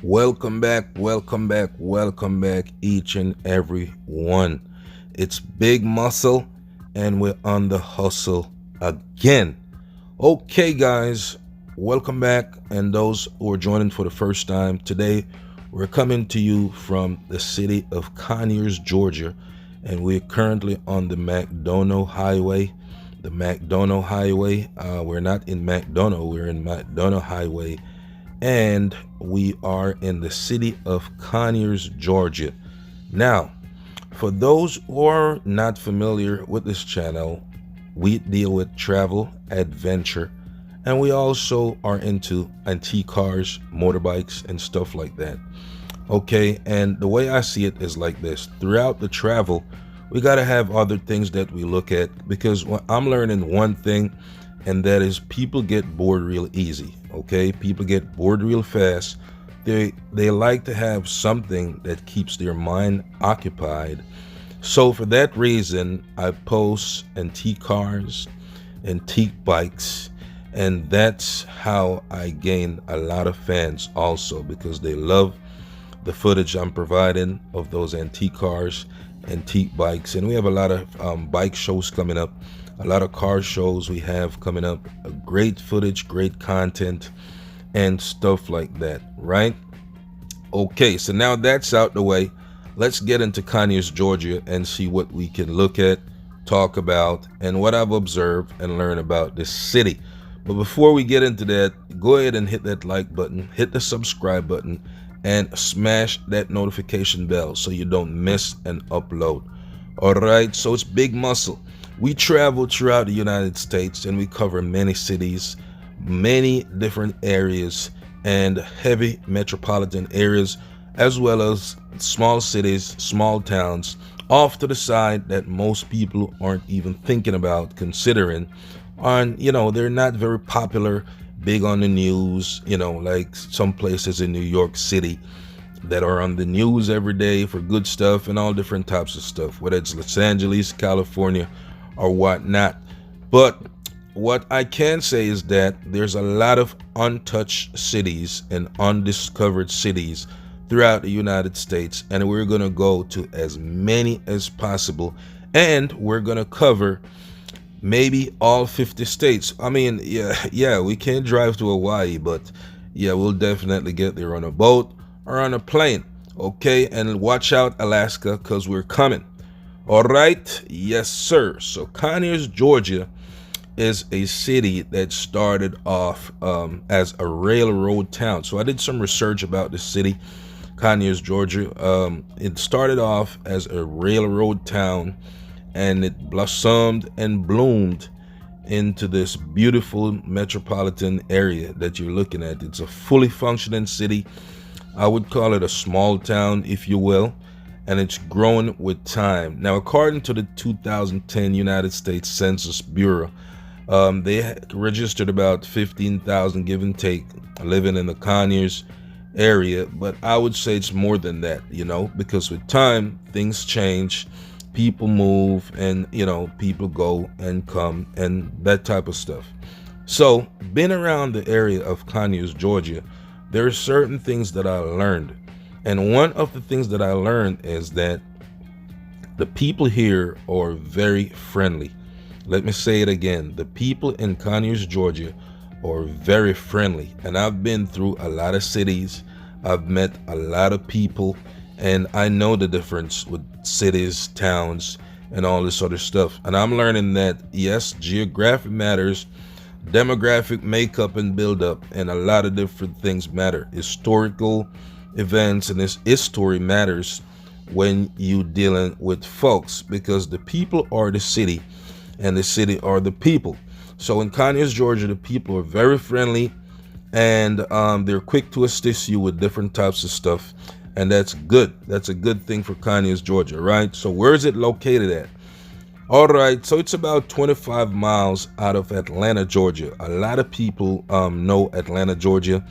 welcome back, each and every one. It's Big Muscle, and we're on the hustle again. Okay, guys, welcome back. And those who are joining for the first time, today we're coming to you from the city of Conyers, Georgia, and we're currently on the Mcdonough Highway. The Mcdonough Highway, we're not in Mcdonough, we're in Mcdonough Highway, and we are in the city of Conyers, Georgia. Now, for those who are not familiar with this channel, we deal with travel, adventure, and we also are into antique cars, motorbikes, and stuff like that. Okay, and the way I see it is like this. Throughout the travel, we got to have other things that we look at, because I'm learning one thing, and that is people get bored real easy. Okay, people get bored real fast. They like to have something that keeps their mind occupied. So for that reason, I post antique cars, antique bikes, and that's how I gain a lot of fans also, because they love the footage I'm providing of those antique cars, antique bikes. And we have a lot of bike shows coming up, a lot of car shows we have coming up, great footage, great content, and stuff like that, right? Okay, so now that's out the way, let's get into Conyers, Georgia, and see what we can look at, talk about, and what I've observed and learned about this city. But before we get into that, go ahead and hit that like button, hit the subscribe button, and smash that notification bell so you don't miss an upload. All right, so it's Big Muscle. We travel throughout the United States, and we cover many cities, many different areas, and heavy metropolitan areas, as well as small cities, small towns off to the side that most people aren't even thinking about considering. They're not very popular, big on the news, like some places in New York City that are on the news every day for good stuff and all different types of stuff, whether it's Los Angeles, California, or whatnot. But what I can say is that there's a lot of untouched cities and undiscovered cities throughout the United States, and we're going to go to as many as possible, and we're going to cover maybe all 50 states. I mean, yeah, we can't drive to Hawaii, but yeah, we'll definitely get there on a boat or on a plane. Okay, and watch out, Alaska, because we're coming. All right, yes, sir. So Conyers, Georgia is a city that started off as a railroad town. So I did some research about the city, Conyers, Georgia. It started off as a railroad town, and it blossomed and bloomed into this beautiful metropolitan area that you're looking at. It's a fully functioning city. I would call it a small town, if you will, and it's growing with time. Now, according to the 2010 United States Census Bureau, they registered about 15,000, give and take, living in the Conyers area. But I would say it's more than that, because with time, things change, people move, and, people go and come and that type of stuff. So, being around the area of Conyers, Georgia, there are certain things that I learned. And one of the things that I learned is that the people here are very friendly. Let me say it again. The people in Conyers, Georgia are very friendly. And I've been through a lot of cities. I've met a lot of people, and I know the difference with cities, towns, and all this other stuff. And I'm learning that, yes, geographic matters, demographic makeup and buildup, and a lot of different things matter. Historical events and this history matters when you dealing with folks, because the people are the city and the city are the people. So in Conyers, Georgia, the people are very friendly, and they're quick to assist you with different types of stuff, and that's good. That's a good thing for Conyers, Georgia, right? So where is it located at? All right, so it's about 25 miles out of Atlanta, Georgia. A lot of people know Atlanta, Georgia,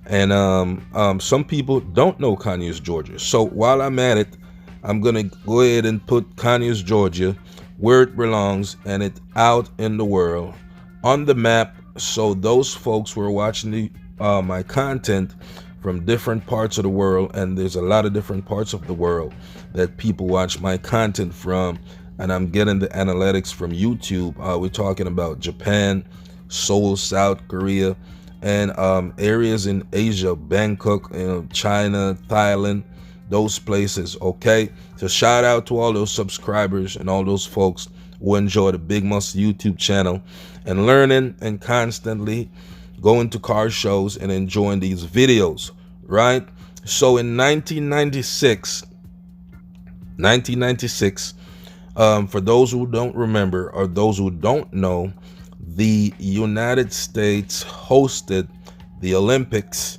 and some people don't know Conyers, Georgia. So while I'm at it, I'm gonna go ahead and put Conyers, Georgia, where it belongs, and it's out in the world on the map, so those folks who are watching my content from different parts of the world, and there's a lot of different parts of the world that people watch my content from, and I'm getting the analytics from YouTube. We're talking about Japan, Seoul, South Korea, and areas in Asia, Bangkok, China, Thailand, those places. Okay, so shout out to all those subscribers and all those folks who enjoy the Big Muscle YouTube channel and learning and constantly going to car shows and enjoying these videos, right? So in 1996, for those who don't remember or those who don't know, the United States hosted the Olympics,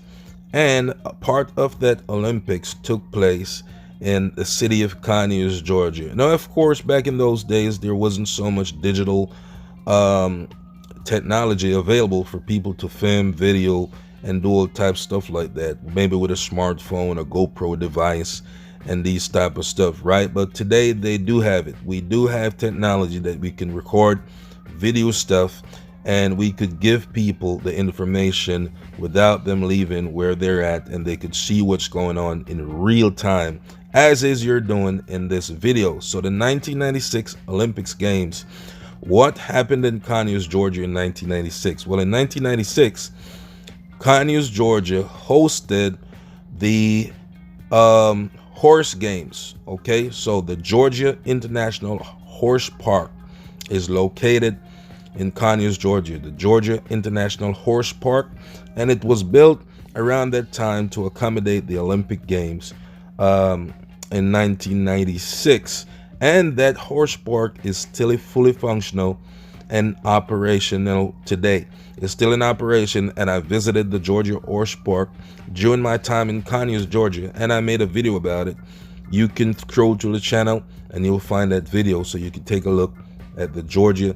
and a part of that Olympics took place in the city of Conyers, Georgia. Now, of course, back in those days, there wasn't so much digital technology available for people to film, video, and do all type stuff like that. Maybe with a smartphone, a GoPro device, and these type of stuff, right? But today they do have it. We do have technology that we can record video stuff, and we could give people the information without them leaving where they're at, and they could see what's going on in real time, as is you're doing in this video. So the 1996 Olympics Games, what happened in Conyers, Georgia in 1996? Well, in 1996, Conyers, Georgia hosted the horse games. Okay, so the Georgia International Horse Park is located in Conyers, Georgia, the Georgia International Horse Park, and it was built around that time to accommodate the Olympic Games in 1996. And that horse park is still fully functional and operational today. It's still in operation, and I visited the Georgia Horse Park during my time in Conyers, Georgia, and I made a video about it. You can scroll to the channel and you'll find that video, so you can take a look at the Georgia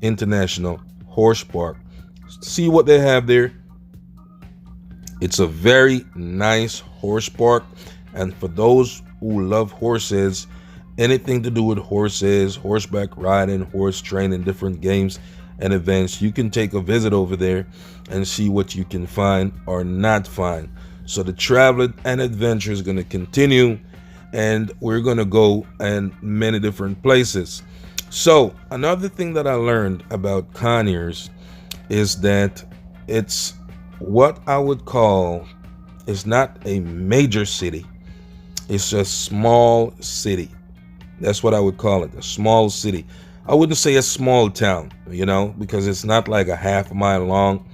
International Horse Park. See what they have there. It's a very nice horse park, and for those who love horses, anything to do with horses, horseback riding, horse training, different games and events, you can take a visit over there and see what you can find or not find. So the travel and adventure is going to continue, and we're going to go in many different places. So another thing that I learned about Conyers is that it's what I would call, it's not a major city, it's a small city. That's what I would call it, a small city. I wouldn't say a small town, because it's not like a half mile long.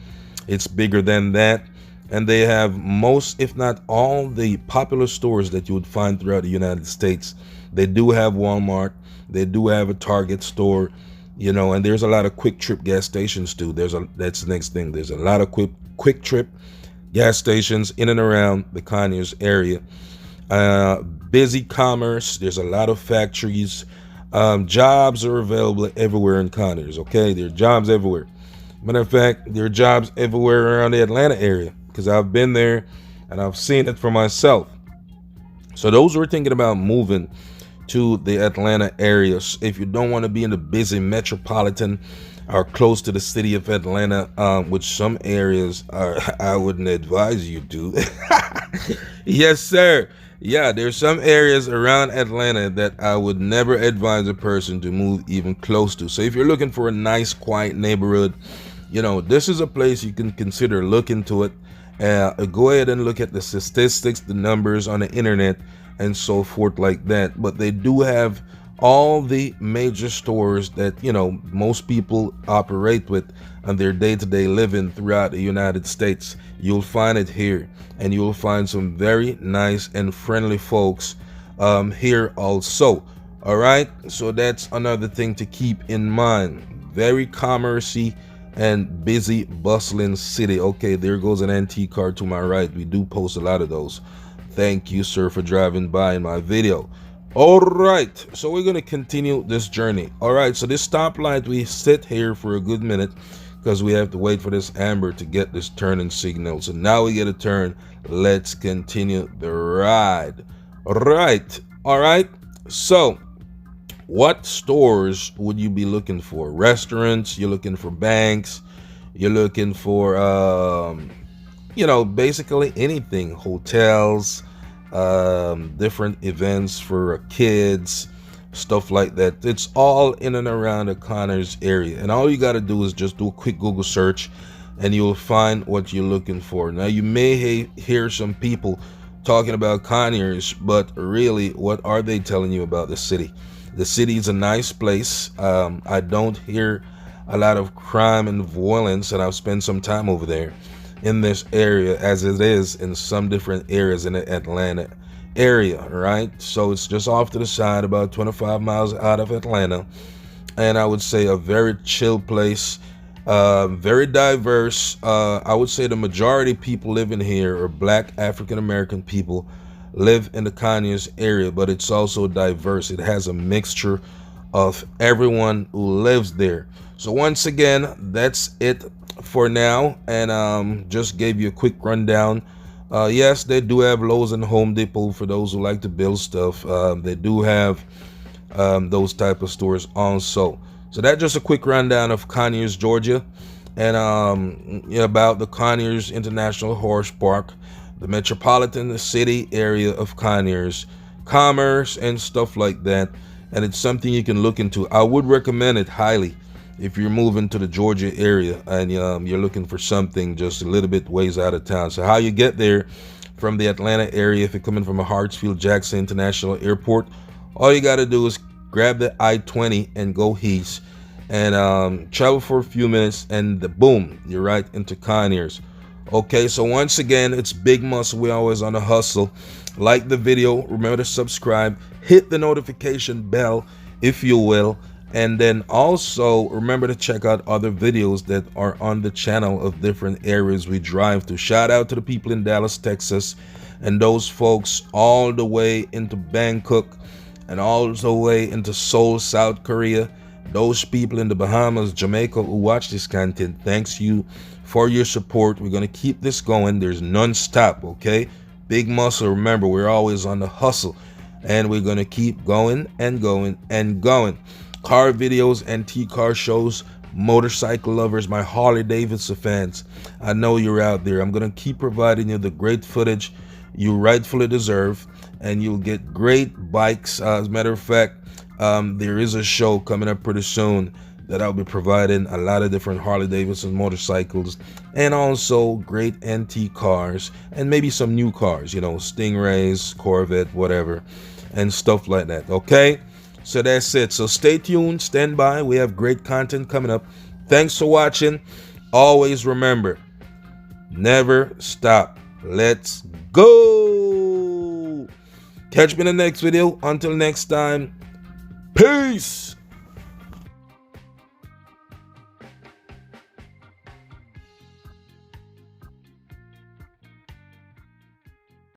It's bigger than that. And they have most, if not all, the popular stores that you would find throughout the United States. They do have Walmart. They do have a Target store, and there's a lot of quick trip gas stations too. That's the next thing. There's a lot of quick trip gas stations in and around the Conyers area. Busy commerce. There's a lot of factories. Jobs are available everywhere in Conyers. Okay, there are jobs everywhere. Matter of fact, there are jobs everywhere around the Atlanta area, because I've been there and I've seen it for myself. So those who are thinking about moving to the Atlanta area, if you don't want to be in the busy metropolitan or close to the city of Atlanta, which some areas I wouldn't advise you to. Yes, sir. Yeah, there's some areas around Atlanta that I would never advise a person to move even close to. So if you're looking for a nice, quiet neighborhood, this is a place you can consider. Look into it. Go ahead and look at the statistics, the numbers on the internet, and so forth like that. But they do have all the major stores that most people operate with on their day-to-day living throughout the United States. You'll find it here, and you'll find some very nice and friendly folks here also. All right, so that's another thing to keep in mind. Very commercey and busy, bustling city. Okay, there goes an antique car to my right. We do post a lot of those. Thank you, sir, for driving by in my video. All right, so we're going to continue this journey. All right, so this stoplight, we sit here for a good minute because we have to wait for this amber to get this turning signal. So now we get a turn. Let's continue the ride. All right. So what stores would you be looking for? Restaurants? You're looking for banks? You're looking for basically anything, hotels, different events for kids, stuff like that. It's all in and around the Conyers area. And all you got to do is just do a quick Google search and you'll find what you're looking for. Now, you may hear some people talking about Conyers, but really, what are they telling you about the city? The city is a nice place. I don't hear a lot of crime and violence, and I've spent some time over there in this area as it is in some different areas in the Atlanta area, right? So it's just off to the side, about 25 miles out of Atlanta, and I would say a very chill place, very diverse. I would say the majority of people living here are Black African American people live in the Conyers area, but it's also diverse. It has a mixture of everyone who lives there. So once again, that's it for now, and just gave you a quick rundown. Yes, they do have Lowe's and Home Depot for those who like to build stuff. They do have those type of stores also. So that's just a quick rundown of Conyers, Georgia, and about the Conyers International Horse Park, the metropolitan city area of Conyers, commerce and stuff like that. And it's something you can look into. I would recommend it highly if you're moving to the Georgia area and you're looking for something just a little bit ways out of town. So how you get there from the Atlanta area, if you're coming from a Hartsfield Jackson International Airport, all you got to do is grab the I-20 and go east and travel for a few minutes, and boom, you're right into Conyers. Okay, so once again, it's Big Muscle. We're always on the hustle. Like the video, remember to subscribe, hit the notification bell if you will, and then also remember to check out other videos that are on the channel of different areas we drive to. Shout out to the people in Dallas, Texas, and those folks all the way into Bangkok and all the way into Seoul, South Korea. Those people in the Bahamas, Jamaica who watch this content, thanks you for your support. We're going to keep this going. There's non-stop, okay? Big Muscle. Remember, we're always on the hustle, and we're going to keep going and going and going. Car videos, antique car shows, motorcycle lovers, my Harley Davidson fans, I know you're out there. I'm going to keep providing you the great footage you rightfully deserve, and you'll get great bikes. As a matter of fact, there is a show coming up pretty soon that I'll be providing a lot of different Harley Davidson motorcycles and also great antique cars and maybe some new cars, Stingrays, Corvette, whatever, and stuff like that. Okay, so that's it. So stay tuned, stand by. We have great content coming up. Thanks for watching. Always remember, never stop. Let's go. Catch me in the next video. Until next time, peace.